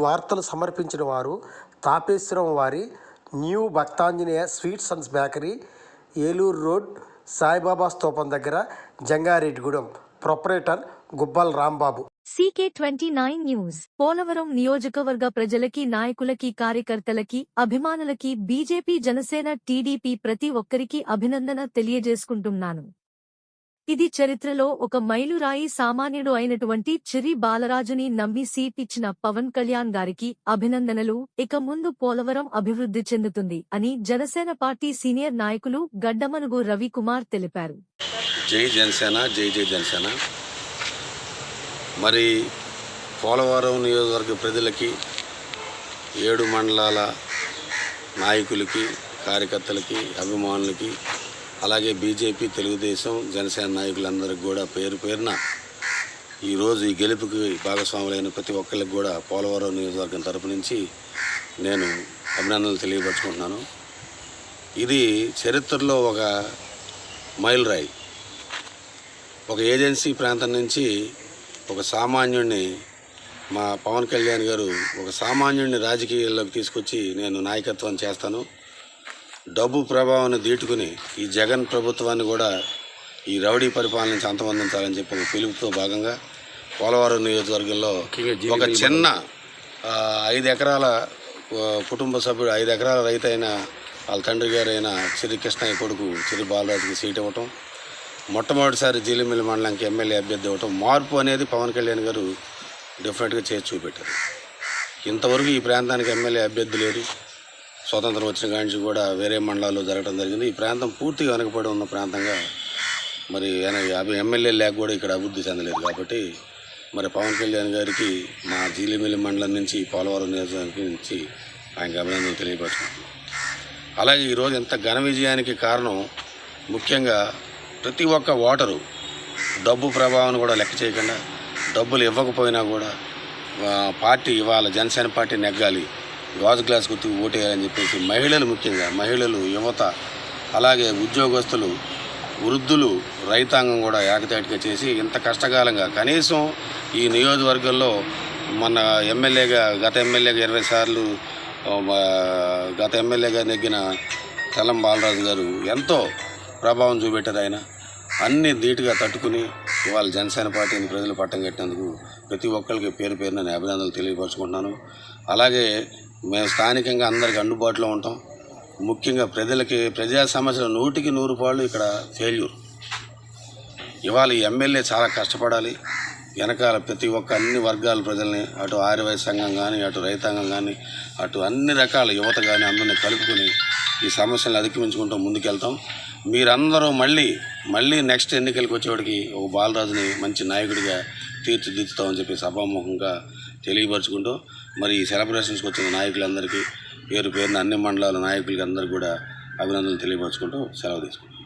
వార్తలు సమర్పించిన వారు తాపేశ్వరం వారి new Bhaktanjaneya sweets and bakery, Eluru road, Saibaba స్తూపం దగ్గర, Jangareddygudem. Proprietor Gubbal Rambabu. CK29 news. Polavaram నియోజకవర్గ ప్రజలకి, నాయకులకి, కార్యకర్తలకి, అభిమానులకి, బీజేపీ, జనసేన, టీడీపీ ప్రతి ఒక్కరికి అభినందన తెలియజేసుకుంటున్నాను. ఇది చరిత్రలో ఒక మైలురాయి. సామాన్యుడు అయినటువంటి చిర్రి బాలరాజుని నమ్మి సీట్ ఇచ్చిన పవన్ కళ్యాణ్ గారికి అభినందనలు. ఇక ముందు పోలవరం అభివృద్ధి చెందుతుంది అని జనసేన పార్టీ సీనియర్ నాయకులు గడ్డమనుగు రవికుమార్ తెలిపారు. జై జనసేన, జై జై జనసేన. మరి పోలవరం నియోజకవర్గ ప్రజలకి, 7 మండలాల నాయకులకి, కార్యకర్తలకి, అభిమానులకి, అలాగే బీజేపీ, తెలుగుదేశం, జనసేన నాయకులందరికీ కూడా పేరు పేరున ఈరోజు ఈ గెలుపుకి భాగస్వాములైన ప్రతి ఒక్కరికి కూడా పోలవరం నియోజకవర్గం తరపు నుంచి నేను అభినందనలు తెలియపరుచుకుంటున్నాను. ఇది చరిత్రలో ఒక మైలురాయి. ఒక ఏజెన్సీ ప్రాంతం నుంచి ఒక సామాన్యుడిని, మా పవన్ కళ్యాణ్ గారు ఒక సామాన్యుడిని రాజకీయాల్లోకి తీసుకొచ్చి నేను నాయకత్వం చేస్తాను, డబ్బు ప్రభావాన్ని దీటుకుని ఈ జగన్ ప్రభుత్వాన్ని కూడా ఈ రౌడీ పరిపాలన నుంచి అంతమొందించాలని చెప్పి ఒక పిలుపుతో భాగంగా పోలవరం నియోజకవర్గంలో ఒక చిన్న 5 ఎకరాల కుటుంబ సభ్యుడు, 5 ఎకరాల రైతు అయిన వాళ్ళ తండ్రి గారైన చిర్రి కృష్ణయ్య కొడుకు చిర్రి బాలరాజుకి సీట్ ఇవ్వటం, మొట్టమొదటిసారి జీలిమిల్లి మండలానికి ఎమ్మెల్యే అభ్యర్థి ఇవ్వటం, మార్పు అనేది పవన్ కళ్యాణ్ గారు డెఫినెట్గా చేసి చూపెట్టారు. ఇంతవరకు ఈ ప్రాంతానికి ఎమ్మెల్యే అభ్యర్థి లేరు. స్వతంత్రం వచ్చిన కాడి నుంచి కూడా వేరే మండలాల్లో జరగడం జరిగింది. ఈ ప్రాంతం పూర్తిగా వెనకబడి ఉన్న ప్రాంతంగా, మరి ఎమ్మెల్యే లేక కూడా ఇక్కడ అభివృద్ధి చెందలేదు. కాబట్టి మరి పవన్ కళ్యాణ్ గారికి మా జీలిమిల్లి మండలం నుంచి, పోలవరం నియోజకవర్గం నుంచి ఆయనకు అభినందనలు తెలియపరుచుకుంటున్నాం. అలాగే ఈరోజు ఎంత ఘన విజయానికి కారణం ముఖ్యంగా ప్రతి ఒక్క ఓటరు డబ్బు ప్రభావాన్ని కూడా లెక్క చేయకుండా, డబ్బులు ఇవ్వకపోయినా కూడా పార్టీ ఇవాళ జనసేన పార్టీ నెగ్గాలి, గాజు గ్లాస్ గుర్తుకు ఓటేయాలని చెప్పేసి మహిళలు, ముఖ్యంగా మహిళలు, యువత, అలాగే ఉద్యోగస్తులు, వృద్ధులు, రైతాంగం కూడా ఏకతాటిగా చేసి ఇంత కష్టకాలంగా కనీసం ఈ నియోజకవర్గంలో మన గత ఎమ్మెల్యేగా 20 సార్లు గత ఎమ్మెల్యేగా నెగ్గిన తెల్లం బాలరాజు గారు ఎంతో ప్రభావం చూపెట్టారు. ఆయన అన్ని ధీటుగా తట్టుకుని ఇవాళ జనసేన పార్టీని ప్రజలు పట్టం కట్టినందుకు ప్రతి ఒక్కరికి పేరు పేరున నేను అభినందనలు తెలియపరుచుకుంటున్నాను. అలాగే మేము స్థానికంగా అందరికి అందుబాటులో ఉంటాం. ముఖ్యంగా ప్రజా సమస్యలు 100కి 100 పాళ్ళు ఇక్కడ ఫెయిల్యూర్. ఇవాళ ఈ ఎమ్మెల్యే చాలా కష్టపడాలి. వెనకాల ప్రతి ఒక్క అన్ని వర్గాల ప్రజల్ని, అటు ఆర్యవైశ్య సంఘం కానీ, అటు రైతాంగం కానీ, అటు అన్ని రకాల యువత కానీ అందరినీ కలుపుకొని ఈ సమస్యలను అధిగమించుకుంటూ ముందుకెళ్తాం. మీరందరూ మళ్ళీ నెక్స్ట్ ఎన్నికలకు వచ్చేవాడికి ఒక బాలరాజుని మంచి నాయకుడిగా తీర్చిదిద్దుతామని చెప్పి సభాముఖంగా తెలియపరుచుకుంటూ, మరి ఈ సెలబ్రేషన్స్కి వచ్చిన నాయకులందరికీ పేరు పేరున అన్ని మండలాల నాయకులకి అందరికీ కూడా అభినందనలు తెలియపరుచుకుంటూ సెలవు తీసుకుంటాం.